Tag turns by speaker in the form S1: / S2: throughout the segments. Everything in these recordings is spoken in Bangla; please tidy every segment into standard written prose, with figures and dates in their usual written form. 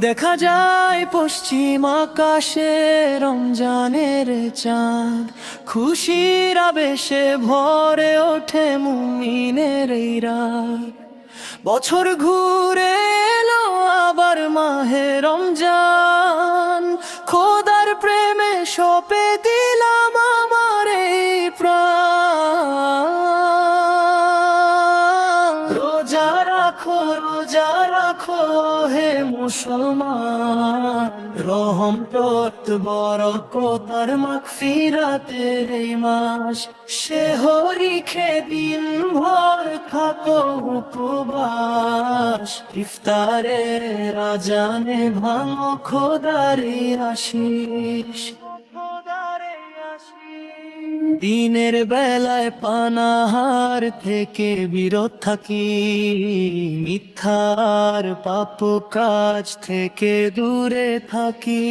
S1: দেখা যায় পশ্চিম আকাশে রমজানের চাঁদ, খুশির আবেশে ভরে ওঠে মুমিনের এই রাত। বছর ঘুরে এলো আবার মাহে রমজান, খোদার প্রেমে সঁপে দিলাম আমার এই প্রাণ। রোজা রাখো হে মুসলমান, রহমত বরকতার মাগফিরাতের এই মাস। সেহরি খেয়ে দিন ভর থাকো উপবাস, ইফতারের আজানে ভাঙো খোদারি আশিস। দিনের বেলায় পানাহার থেকে বিরত থাকি, মিথ্যার পাপ কাজ থেকে দূরে থাকি।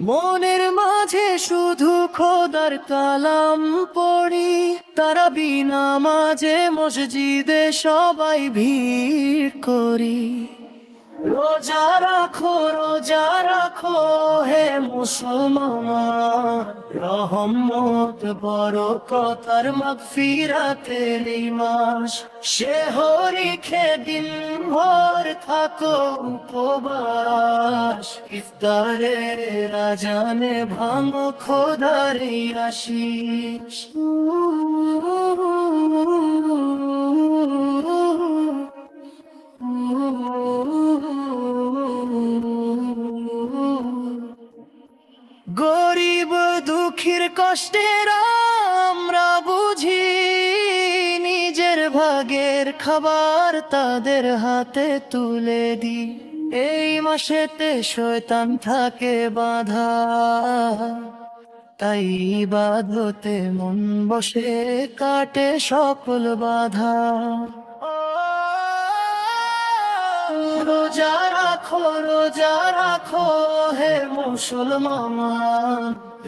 S1: মনের মাঝে শুধু খোদার কালাম পড়ি, তারাবি নামাজে মসজিদে সবাই ভিড় করি। রোজা রাখো হে মুসলমান, রহমত বরকতার মাগফিরাতের এই মাস। সেহরি খেয়ে দিন ভর থাকো উপবাস, ইফতারের আজানে ভাঙো খোদার এই আশিস। গরিব দুঃখীর কষ্টের আমরা বুঝি, নিজের ভাগের খাবার তাদের হাতে তুলে দিই। এই মাসেতে শয়তান থাকে বাঁধা, তাই ইবাদতে মন বসে কাটে সকল বাধা। রোজা রাখো হে মুসলমান,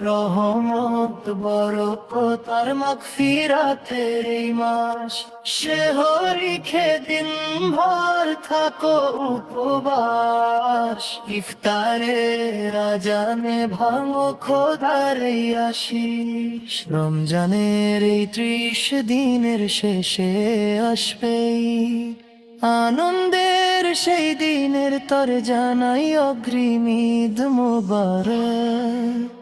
S1: রহমত বরকতার মাগফিরাতের এই মাস। সেহরি খেয়ে দিন ভর থাকো উপবাস, ইফতারের আজানে ভাঙো খোদার এই আশিস। রমজানের এই 30 দিনের শেষে আসবেই আনন্দের সেই দিনের তরে জানাই অগ্রিম ঈদ মোবারক।